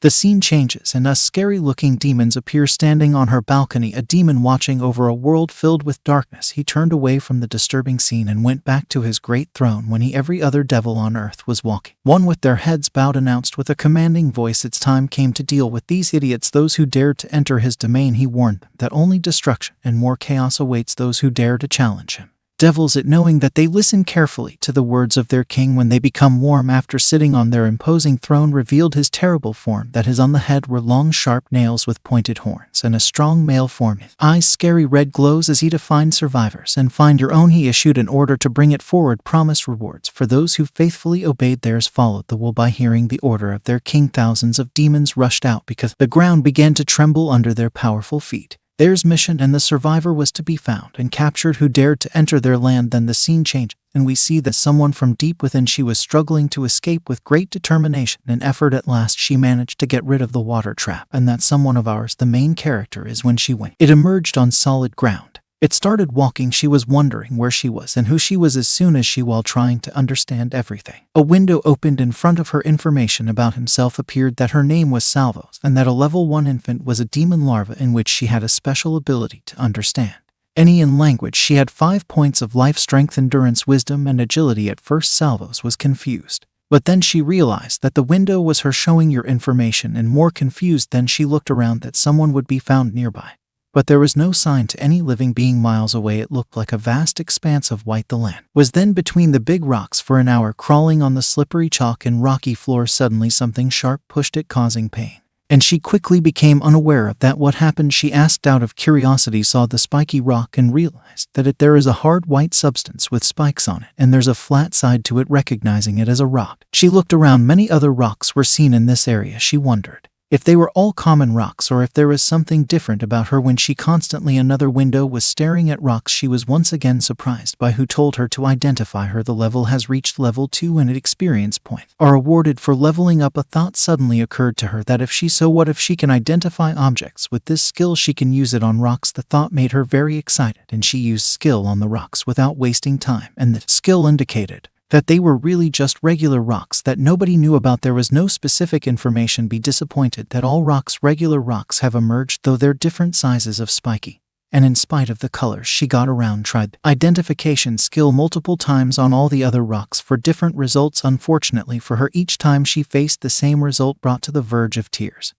The scene changes and scary-looking demons appear standing on her balcony, a demon watching over a world filled with darkness. He turned away from the disturbing scene and went back to his great throne when every other devil on earth was walking. One with their heads bowed announced with a commanding voice its time came to deal with these idiots, those who dared to enter his domain. He warned them that only destruction and more chaos awaits those who dare to challenge him. Devils, it knowing that they listen carefully to the words of their king when they become warm after sitting on their imposing throne, revealed his terrible form, that his on the head were long sharp nails with pointed horns and a strong male form. His eyes scary red glows as he defined survivors and find your own. He issued an order to bring it forward, promised rewards for those who faithfully obeyed. Theirs followed the will. By hearing the order of their king, thousands of demons rushed out because the ground began to tremble under their powerful feet. Theirs mission and the survivor was to be found and captured who dared to enter their land. Then the scene changed, and we see that someone from deep within, she was struggling to escape with great determination and effort. At last she managed to get rid of the water trap, and that someone of ours, the main character, is when she went. It emerged on solid ground. It started walking. She was wondering where she was and who she was as soon as she, while trying to understand everything. A window opened in front of her. Information about himself appeared, that her name was Salvos and that a level 1 infant was a demon larva in which she had a special ability to understand any in language. She had 5 points of life, strength, endurance, wisdom, and agility. At first Salvos was confused, but then she realized that the window was her showing your information, and more confused then she looked around that someone would be found nearby. But there was no sign to any living being miles away. It looked like a vast expanse of white. The land was then between the big rocks for an hour, crawling on the slippery chalk and rocky floor. Suddenly something sharp pushed it, causing pain, and she quickly became unaware of that. What happened? She asked out of curiosity, saw the spiky rock and realized that there is a hard white substance with spikes on it, and there's a flat side to it. Recognizing it as a rock, she looked around. Many other rocks were seen in this area. She wondered if they were all common rocks or if there was something different about her. When she constantly another window was staring at rocks, she was once again surprised by who told her to identify her. The level has reached level 2 and experience points are awarded for leveling up. A thought suddenly occurred to her that what if she can identify objects with this skill, she can use it on rocks. The thought made her very excited, and she used skill on the rocks without wasting time, and the skill indicated that they were really just regular rocks that nobody knew about. There was no specific information. Be disappointed that all rocks, regular rocks, have emerged, though they're different sizes of spiky. And in spite of the colors, she got around, tried the identification skill multiple times on all the other rocks for different results. Unfortunately for her, each time she faced the same result, brought to the verge of tears.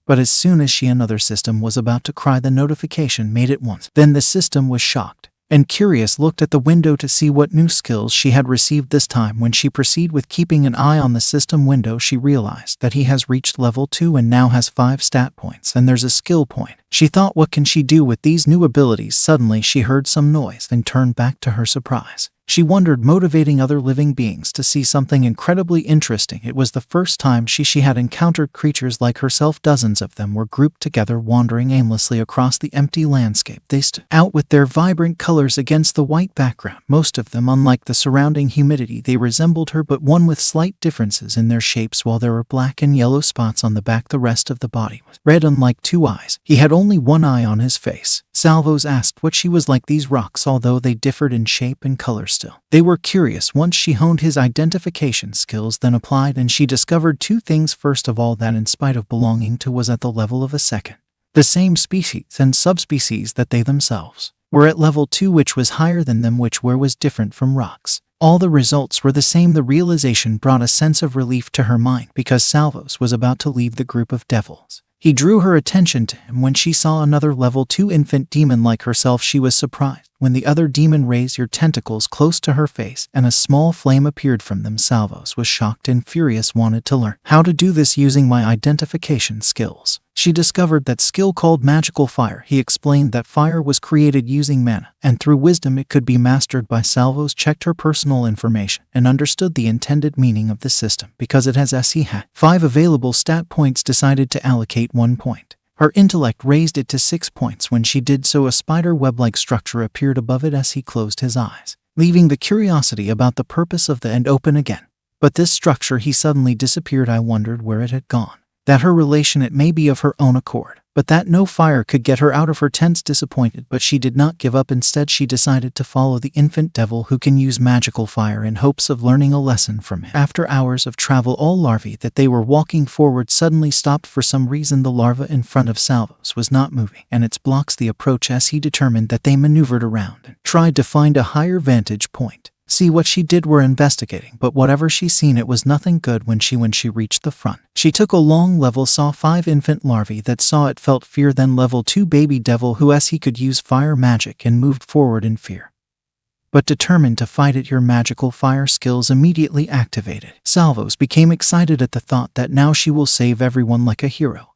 But as soon as another system was about to cry, the notification made it once. Then the system was shocked and curious, looked at the window to see what new skills she had received this time. When she proceeded with keeping an eye on the system window, she realized that he has reached level 2 and now has 5 stat points, and there's a skill point. She thought, what can she do with these new abilities? Suddenly she heard some noise and turned back. To her surprise, she wondered, motivating other living beings to see something incredibly interesting. It was the first time she had encountered creatures like herself. Dozens of them were grouped together, wandering aimlessly across the empty landscape. They stood out with their vibrant colors against the white background. Most of them, unlike the surrounding humidity, they resembled her, but one with slight differences in their shapes. While there were black and yellow spots on the back, the rest of the body was red. Unlike 2 eyes, he had only 1 eye on his face. Salvos asked what she was like. These rocks, although they differed in shape and color, still they were curious. Once she honed his identification skills, then applied, and she discovered 2 things. First of all, that in spite of belonging to was at the level of a second, the same species and subspecies that they themselves were at level 2, which was higher than them, which was different from rocks. All the results were the same. The realization brought a sense of relief to her mind, because Salvos was about to leave the group of devils. He drew her attention to him when she saw another level 2 infant demon like herself. She was surprised when the other demon raised your tentacles close to her face and a small flame appeared from them. Salvos was shocked and furious, wanted to learn how to do this using my identification skills. She discovered that skill called magical fire. He explained that fire was created using mana, and through wisdom it could be mastered. By Salvos checked her personal information and understood the intended meaning of the system. Because it has 5 available stat points, decided to allocate 1 point. Her intellect raised it to 6 points. When she did so, a spider web-like structure appeared above it as he closed his eyes, leaving the curiosity about the purpose of the end open again. But this structure, he suddenly disappeared. I wondered where it had gone. That her relation, it may be of her own accord, but that no fire could get her out of her tense disappointed, but she did not give up. Instead, she decided to follow the infant devil who can use magical fire in hopes of learning a lesson from him. After hours of travel, all larvae that they were walking forward suddenly stopped. For some reason, the larva in front of Salvos was not moving, and it blocks the approach as he determined that they maneuvered around and tried to find a higher vantage point. See what she did were investigating, but whatever she seen, it was nothing good. When she reached the front, she took a long level, saw 5 infant larvae that saw it, felt fear, then level 2 baby devil who as he could use fire magic and moved forward in fear. But determined to fight it, your magical fire skills immediately activated. Salvos became excited at the thought that now she will save everyone like a hero.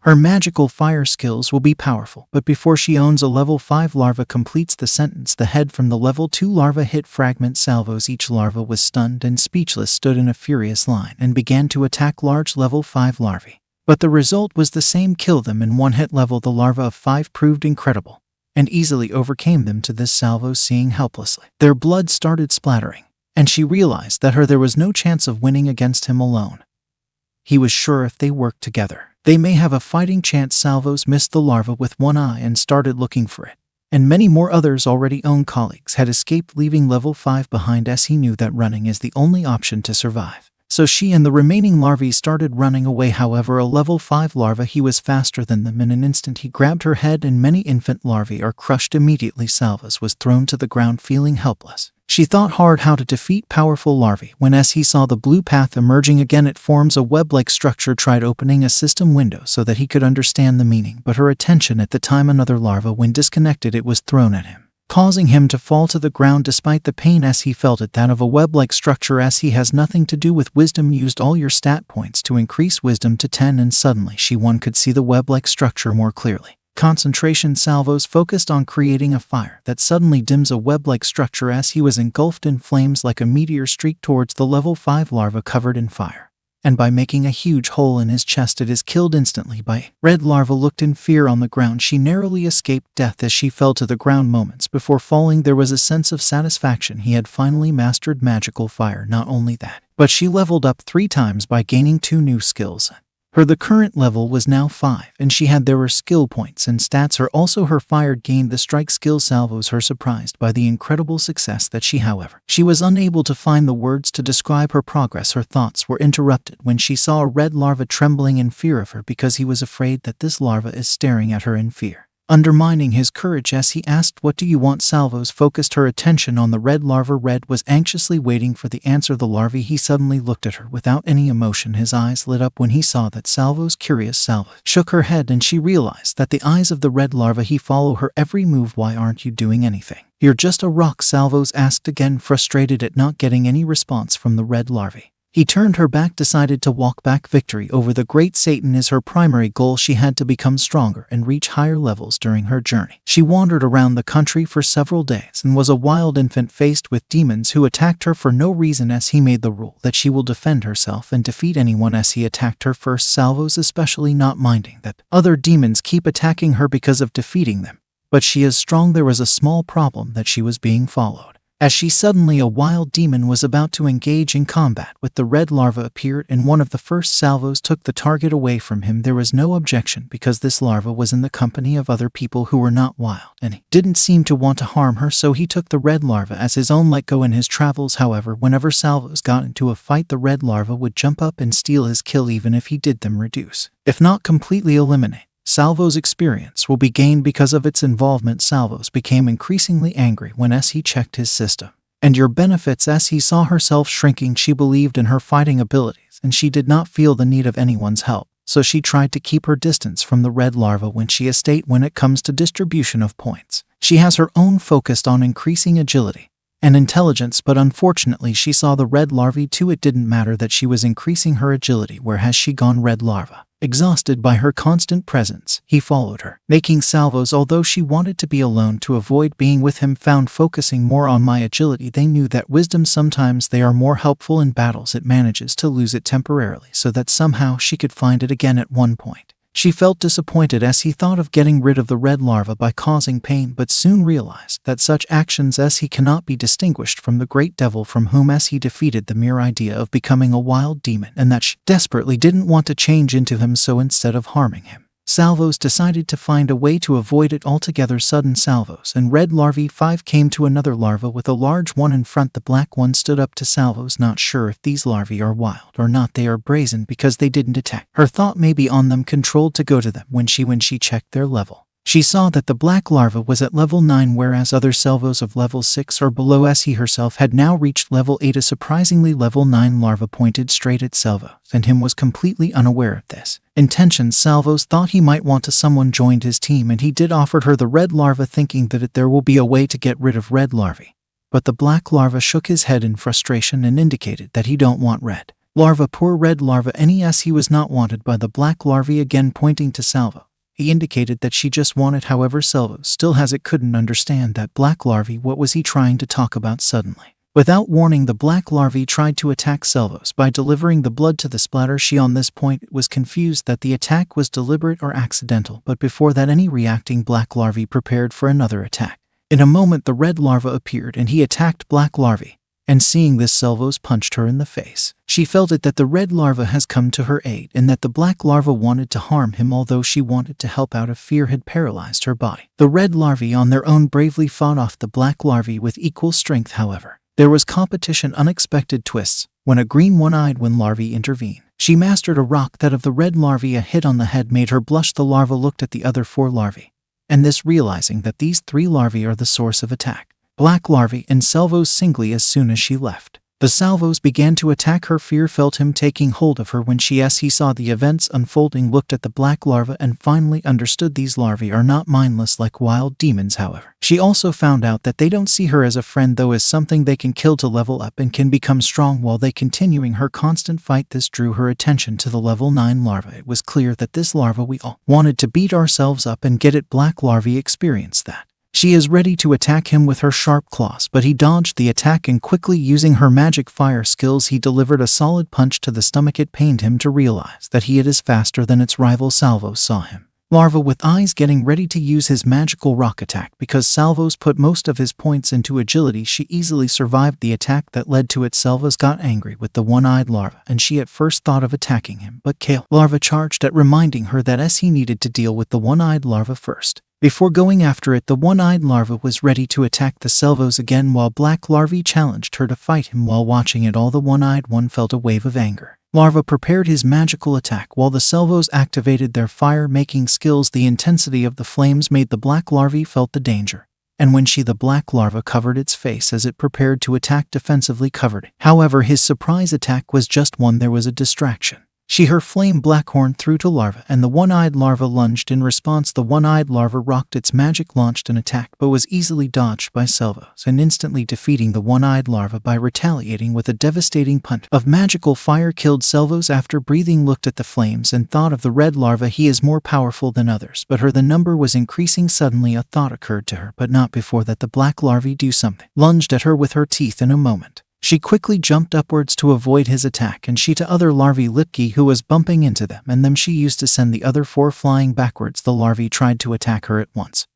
Her magical fire skills will be powerful, but before she owns a level 5 larva completes the sentence, the head from the level 2 larva hit fragment Salvos. Each larva was stunned and speechless, stood in a furious line, and began to attack large level 5 larvae. But the result was the same: kill them in one hit. Level the larva of 5 proved incredible, and easily overcame them. To this, Salvos seeing helplessly. Their blood started splattering, and she realized that there was no chance of winning against him alone. He was sure if they worked together, they may have a fighting chance. Salvos missed the larva with one eye and started looking for it, and many more others already owned colleagues had escaped, leaving level 5 behind, as he knew that running is the only option to survive. So she and the remaining larvae started running away. However, a level 5 larva, he was faster than them. In an instant he grabbed her head and many infant larvae are crushed immediately. Salvos was thrown to the ground feeling helpless. She thought hard how to defeat powerful larvae when as he saw the blue path emerging again, it forms a web-like structure. Tried opening a system window so that he could understand the meaning, but her attention at the time another larva, when disconnected, it was thrown at him, causing him to fall to the ground despite the pain as he felt it. That of a web-like structure, as he has nothing to do with wisdom. Used all your stat points to increase wisdom to 10, and suddenly one could see the web-like structure more clearly. Concentration. Salvos focused on creating a fire that suddenly dims a web-like structure as he was engulfed in flames like a meteor streak towards the level 5 larva covered in fire. And by making a huge hole in his chest, it is killed instantly by red larva. Looked in fear on the ground. She narrowly escaped death as she fell to the ground. Moments before falling, there was a sense of satisfaction. He had finally mastered magical fire. Not only that, but she leveled up 3 times by gaining 2 new skills. The current level was now 5, and she had there skill points and stats. Also her fire gained the strike skill. Salvos her surprised by the incredible success that however, she was unable to find the words to describe her progress. Her thoughts were interrupted when she saw a red larva trembling in fear of her, because he was afraid that this larva is staring at her in fear, undermining his courage as he asked, "What do you want?" Salvos focused her attention on the red larva. Red was anxiously waiting for the answer. The larvae, he suddenly looked at her without any emotion. His eyes lit up when he saw that Salvos curious. Salvos shook her head and she realized that the eyes of the red larva, he follow her every move. "Why aren't you doing anything? You're just a rock," Salvos asked again, frustrated at not getting any response from the red larvae. He turned her back, decided to walk back. Victory over the Great Satan is her primary goal. She had to become stronger and reach higher levels during her journey. She wandered around the country for several days and was a wild infant faced with demons who attacked her for no reason, as he made the rule that she will defend herself and defeat anyone as he attacked her first. Salvos especially not minding that other demons keep attacking her because of defeating them. But she is strong. There was a small problem that she was being followed. As she suddenly, a wild demon was about to engage in combat with the red larva appeared, and one of the first Salvos took the target away from him. There was no objection because this larva was in the company of other people who were not wild, and he didn't seem to want to harm her, so he took the red larva as his own. Let go in his travels. However, whenever Salvos got into a fight, the red larva would jump up and steal his kill, even if he did them reduce, if not completely eliminate. Salvos' experience will be gained because of its involvement. Salvos became increasingly angry when he checked his system. And your benefits. As he saw herself shrinking, she believed in her fighting abilities, and she did not feel the need of anyone's help. So she tried to keep her distance from the red larva. When she estate when it comes to distribution of points, she has her own focused on increasing agility and intelligence, but unfortunately she saw the red larvae too. It didn't matter that she was increasing her agility. Where has she gone? Red larva. Exhausted by her constant presence, he followed her, making Salvos, although she wanted to be alone to avoid being with him, found focusing more on my agility. They knew that wisdom sometimes they are more helpful in battles. It manages to lose it temporarily so that somehow she could find it again. At one point, she felt disappointed as he thought of getting rid of the red larva by causing pain, but soon realized that such actions as he cannot be distinguished from the great devil from whom as he defeated the mere idea of becoming a wild demon, and that she desperately didn't want to change into him. So instead of harming him, Salvos decided to find a way to avoid it altogether. Sudden Salvos and red larvae 5 came to another larva with a large one in front. The black one stood up to Salvos, not sure if these larvae are wild or not. They are brazen because they didn't attack. Her thought may be on them, controlled to go to them. When she checked their level, she saw that the black larva was at level 9, whereas other Salvos of level 6 or below, as he herself had now reached level 8. A surprisingly level 9 larva pointed straight at Salvos, and him was completely unaware of this intention. Salvos thought he might want to someone joined his team, and he did offered her the red larva, thinking that there will be a way to get rid of red larvae. But the black larva shook his head in frustration and indicated that he don't want red larva. Poor red larva, NES, he was not wanted by the black larvae. Again pointing to Salvo, he indicated that she just wanted. However, Salvo still couldn't understand that black larvae. What was he trying to talk about? Suddenly, without warning, the black larvae tried to attack Salvos by delivering the blood to the splatter. She on this point was confused that the attack was deliberate or accidental, but before that any reacting black larvae prepared for another attack. In a moment the red larva appeared and he attacked black larvae. And seeing this, Salvos punched her in the face. She felt it that the red larva has come to her aid and that the black larva wanted to harm him, although she wanted to help out. Of fear had paralyzed her body. The red larvae on their own bravely fought off the black larvae with equal strength. However, there was competition, unexpected twists, when a green one-eyed one larvae intervened. She mastered a rock that of the red larvae. A hit on the head made her blush. The larva looked at the other 4 larvae, and this realizing that these 3 larvae are the source of attack. Black larvae and Salvos singly. As soon as she left, the Salvos began to attack her. Fear felt him taking hold of her when he saw the events unfolding, looked at the black larva, and finally understood these larvae are not mindless like wild demons. However, she also found out that they don't see her as a friend, though as something they can kill to level up and can become strong while they continuing her constant fight. This drew her attention to the level 9 larva. It was clear that this larva we all wanted to beat ourselves up and get it. Black larvae experienced that. She is ready to attack him with her sharp claws, but he dodged the attack and quickly using her magic fire skills he delivered a solid punch to the stomach. It pained him to realize that he is faster than its rival. Salvos saw him. Larva with eyes getting ready to use his magical rock attack. Because Salvos put most of his points into agility, she easily survived the attack that led to it. Salvos got angry with the one-eyed larva and she at first thought of attacking him, but Kale larva charged at, reminding her that he needed to deal with the one-eyed larva first. Before going after it, the one-eyed larva was ready to attack the Salvos again, while black larvae challenged her to fight him. While watching it all, the one-eyed one felt a wave of anger. Larva prepared his magical attack while the Salvos activated their fire-making skills. The intensity of the flames made the black larvae felt the danger, and when the black larva covered its face as it prepared to attack, defensively covered it. However, his surprise attack was just one. There was a distraction. Her flame black horn threw to larva, and the one-eyed larva lunged in response. The one-eyed larva rocked its magic, launched an attack, but was easily dodged by Salvos, and instantly defeating the one-eyed larva by retaliating with a devastating punch of magical fire. Killed Salvos. After breathing, looked at the flames and thought of the red larva. He is more powerful than others, but the number was increasing. Suddenly a thought occurred to her, but not before that. The black larvae do something. Lunged at her with her teeth. In a moment, she quickly jumped upwards to avoid his attack, and to other larvae Lipke who was bumping into them, and them she used to send the other 4 flying backwards. The larvae tried to attack her at once,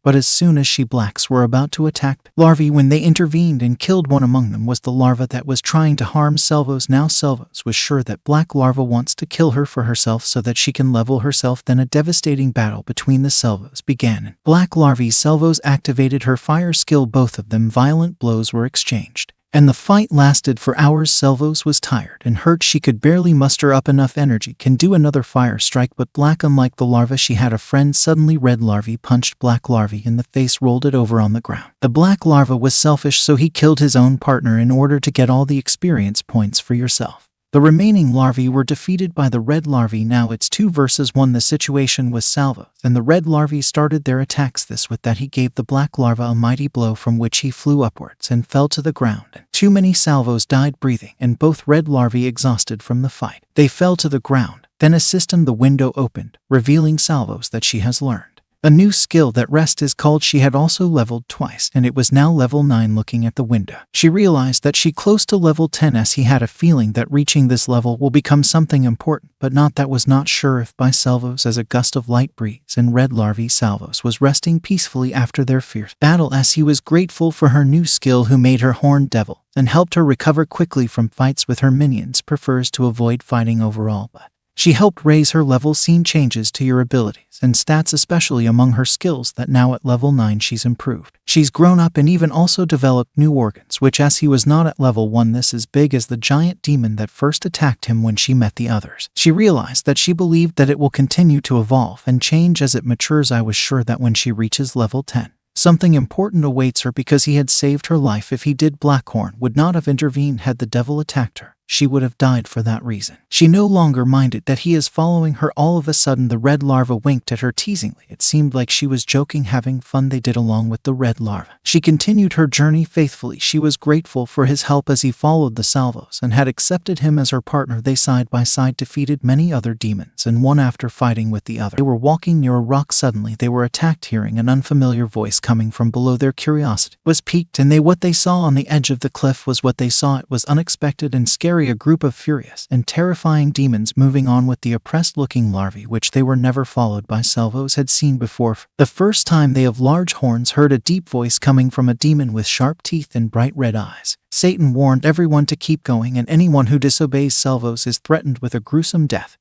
but as soon as blacks were about to attack larvae, when they intervened and killed one among them was the larva that was trying to harm Salvos. Now Salvos was sure that black larva wants to kill her for herself so that she can level herself. Then a devastating battle between the Salvos began. Black larvae Salvos activated her fire skill. Both of them violent blows were exchanged, and the fight lasted for hours. Salvos was tired and hurt. She could barely muster up enough energy can do another fire strike, but black, unlike the larva, she had a friend. Suddenly red larvae punched black larvae in the face, rolled it over on the ground. The black larva was selfish, so he killed his own partner in order to get all the experience points for yourself. The remaining larvae were defeated by the red larvae. Now it's 2 versus 1. The situation was Salvos, and the red larvae started their attacks. This with that he gave the black larva a mighty blow from which he flew upwards and fell to the ground. Too many Salvos died breathing, and both red larvae exhausted from the fight. They fell to the ground. Then a system, the window opened, revealing Salvos that she has learned a new skill that rest is called. She had also leveled twice, and it was now level 9. Looking at the window, she realized that she close to level 10. He had a feeling that reaching this level will become something important, but was not sure if by Salvos. As a gust of light breeze and red larvae, Salvos was resting peacefully after their fierce battle, as he was grateful for her new skill, who made her horned devil and helped her recover quickly from fights with her minions. Prefers to avoid fighting overall, but She helped raise her level, seen changes to your abilities and stats, especially among her skills that now at level 9 she's improved. She's grown up and even also developed new organs, which as he was not at level 1, this is big as the giant demon that first attacked him when she met the others. She realized that she believed that it will continue to evolve and change as it matures. I was sure that when she reaches level 10, something important awaits her because he had saved her life. If he did, Blackhorn would not have intervened. Had the devil attacked her, she would have died for that reason. She no longer minded that he is following her. All of a sudden the red larva winked at her teasingly. It seemed like she was joking, having fun they did along with the red larva. She continued her journey faithfully. She was grateful for his help as he followed the Salvos and had accepted him as her partner. They side by side defeated many other demons, and one after fighting with the other. They were walking near a rock. Suddenly they were attacked. Hearing an unfamiliar voice coming from below, their curiosity was piqued, and what they saw on the edge of the cliff was what they saw. It was unexpected and scary. A group of furious and terrifying demons moving on with the oppressed-looking larvae, which they were never followed by Salvos had seen before. For the first time they of large horns heard a deep voice coming from a demon with sharp teeth and bright red eyes. Satan warned everyone to keep going, and anyone who disobeys Salvos is threatened with a gruesome death.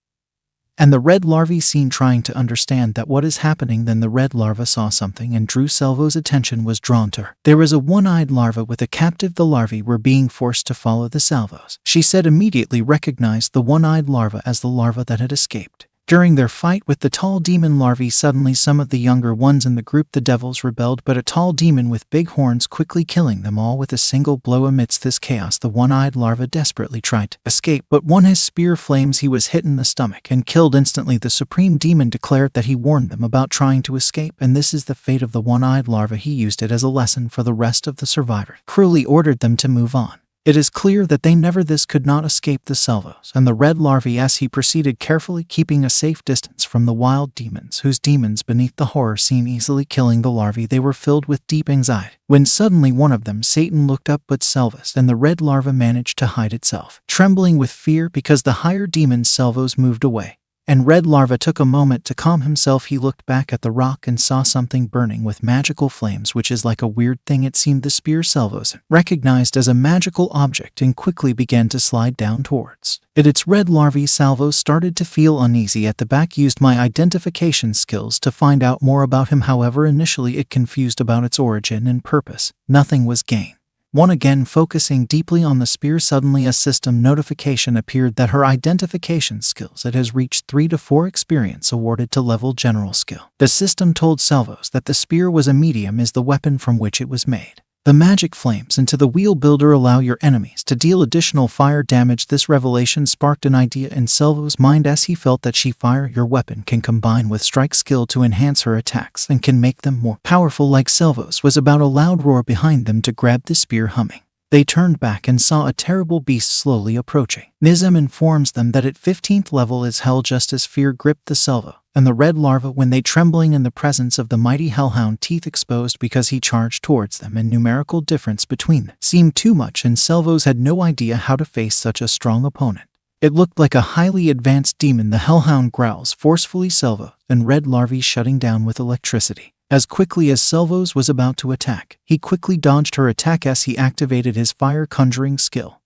And the red larvae seen trying to understand that what is happening. Then the red larva saw something and drew Salvos' attention was drawn to her. There was a one-eyed larva with a captive. The larvae were being forced to follow the Salvos. She said immediately recognized the one-eyed larva as the larva that had escaped. During their fight with the tall demon larvae, suddenly some of the younger ones in the group, the devils, rebelled, but a tall demon with big horns quickly killing them all with a single blow. Amidst this chaos, the one-eyed larva desperately tried to escape, but when his spear flames, he was hit in the stomach and killed instantly. The supreme demon declared that he warned them about trying to escape, and this is the fate of the one-eyed larva. He used it as a lesson for the rest of the survivors. Cruelly ordered them to move on. It is clear that they never could not escape the Salvos and the red larvae as he proceeded, carefully keeping a safe distance from the wild demons, whose demons beneath the horror scene easily killing the larvae. They were filled with deep anxiety when suddenly one of them, Satan, looked up, but Salvos and the red larva managed to hide itself, trembling with fear because the higher demons Salvos moved away. And red larva took a moment to calm himself. He looked back at the rock and saw something burning with magical flames, which is like a weird thing. It seemed the spear Salvos recognized as a magical object and quickly began to slide down towards it. Its red larvae. Salvos started to feel uneasy at the back. Used my identification skills to find out more about him. However, initially it confused about its origin and purpose. Nothing was gained. One again focusing deeply on the spear. Suddenly a system notification appeared that her identification skills, it has reached 3 to 4 experience awarded to level general skill. The system told Salvos that the spear was a medium, is the weapon from which it was made. The magic flames into the wheel builder allow your enemies to deal additional fire damage. This revelation sparked an idea in Salvos' mind as he felt that fire, your weapon, can combine with strike skill to enhance her attacks and can make them more powerful. Like Salvos was about, a loud roar behind them to grab the spear, humming. They turned back and saw a terrible beast slowly approaching. Nizam informs them that at 15th level is hell. Just as fear gripped the Salvo and the red larva when they trembling in the presence of the mighty hellhound, teeth exposed because he charged towards them, and numerical difference between them seemed too much, and Salvos had no idea how to face such a strong opponent. It looked like a highly advanced demon. The hellhound growls forcefully. Salvo and red larvae shutting down with electricity. As quickly as Salvos was about to attack, he quickly dodged her attack as he activated his fire conjuring skill.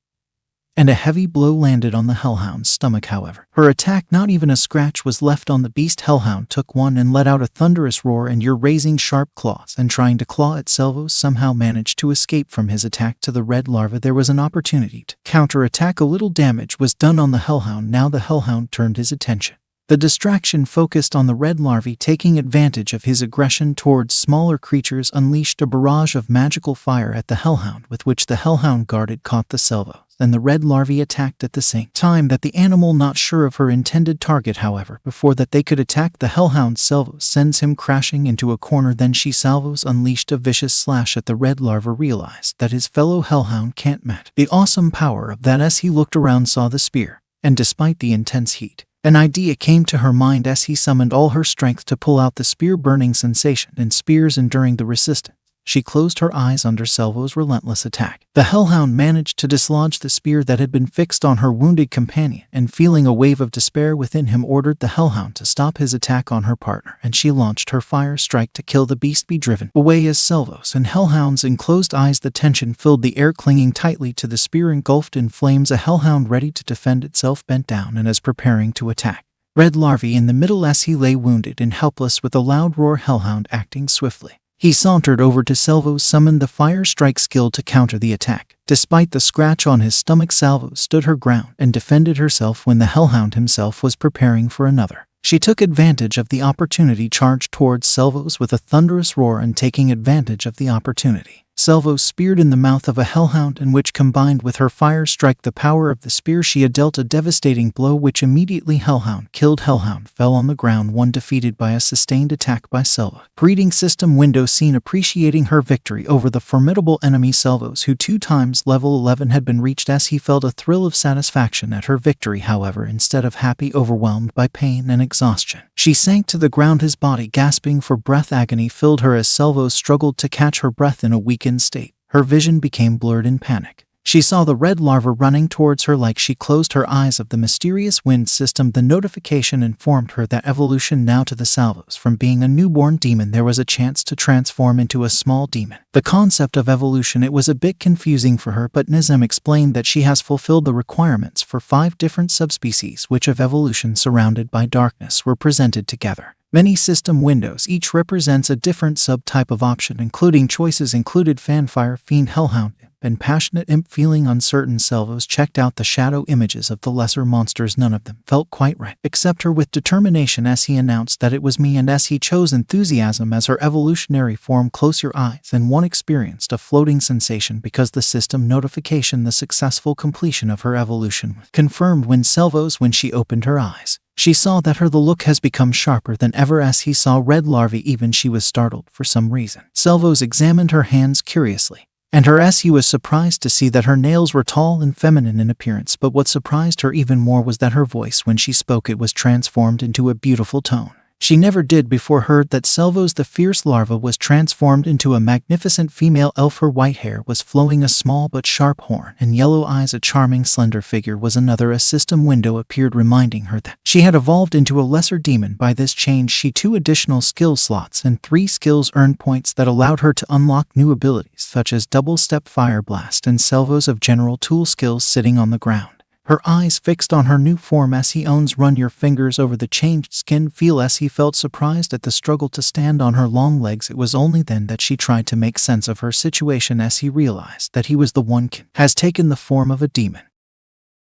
And a heavy blow landed on the hellhound's stomach. However, her attack, not even a scratch was left on the beast. Hellhound took one and let out a thunderous roar, and you're raising sharp claws and trying to claw at Salvos somehow managed to escape from his attack to the red larva. There was an opportunity to counterattack. A little damage was done on the hellhound. Now the hellhound turned his attention. The distraction focused on the red larvae, taking advantage of his aggression towards smaller creatures, unleashed a barrage of magical fire at the hellhound, with which the hellhound guarded caught the Salvo, and the red larvae attacked at the same time that the animal, not sure of her intended target. However, before that they could attack, the hellhound Salvo sends him crashing into a corner. Then Salvos unleashed a vicious slash at the red larva, realized that his fellow hellhound can't match the awesome power of that. As he looked around, saw the spear, and despite the intense heat, an idea came to her mind as he summoned all her strength to pull out the spear. Burning sensation and spears enduring the resistance. she closed her eyes under Salvos' relentless attack. The hellhound managed to dislodge the spear that had been fixed on her wounded companion, and feeling a wave of despair within him, ordered the hellhound to stop his attack on her partner, and she launched her fire strike to kill the beast, be driven away as Salvos and hellhound's enclosed eyes. The tension filled the air, clinging tightly to the spear engulfed in flames. A hellhound ready to defend itself bent down and as preparing to attack Red Larvae in the middle as he lay wounded and helpless. With a loud roar, hellhound acting swiftly, he sauntered over to Salvos, summoned the fire strike skill to counter the attack. Despite the scratch on his stomach, Salvos stood her ground and defended herself when the hellhound himself was preparing for another. She took advantage of the opportunity, charged towards Salvos with a thunderous roar, and taking advantage of the opportunity, Salvos speared in the mouth of a hellhound, in which, combined with her fire strike, the power of the spear, she had dealt a devastating blow, which immediately hellhound killed. Hellhound fell on the ground, one defeated by a sustained attack by Salva. Breeding system window scene, appreciating her victory over the formidable enemy Salvos, who 2 times level 11 had been reached, as he felt a thrill of satisfaction at her victory. However, instead of happy, overwhelmed by pain and exhaustion, she sank to the ground, his body gasping for breath. Agony filled her as Salvos struggled to catch her breath. In a weakened state, her vision became blurred in panic. She saw the red larva running towards her. Like she closed her eyes of the mysterious wind system, the notification informed her that evolution now to the Salvos. From being a newborn demon, there was a chance to transform into a small demon. The concept of evolution, it was a bit confusing for her, but Nizam explained that she has fulfilled the requirements for 5 different subspecies, which of evolution surrounded by darkness, were presented together. Many system windows, each represents a different subtype of option, including choices included Fanfire, Fiend, Hellhound, and Passionate Imp. Feeling uncertain, Salvos checked out the shadow images of the lesser monsters. None of them felt quite right, except her with determination as he announced that it was me, and as he chose enthusiasm as her evolutionary form. Close your eyes, and one experienced a floating sensation because the system notification, the successful completion of her evolution, confirmed when she opened her eyes. She saw that the look has become sharper than ever as he saw red larvae. Even she was startled for some reason. Salvos examined her hands curiously, and he was surprised to see that her nails were tall and feminine in appearance. But what surprised her even more was that her voice, when she spoke, it was transformed into a beautiful tone. She never did before heard that Salvos, the fierce larva, was transformed into a magnificent female elf. Her white hair was flowing, a small but sharp horn, and yellow eyes. A charming slender figure was another. A system window appeared, reminding her that she had evolved into a lesser demon. By this change, she 2 additional skill slots and 3 skills earned points that allowed her to unlock new abilities such as Double Step, Fire Blast, and Salvos of general tool skills. Sitting on the ground, her eyes fixed on her new form as he owns, run your fingers over the changed skin. Feel as he felt surprised at the struggle to stand on her long legs. It was only then that she tried to make sense of her situation as he realized that he was the one has taken the form of a demon.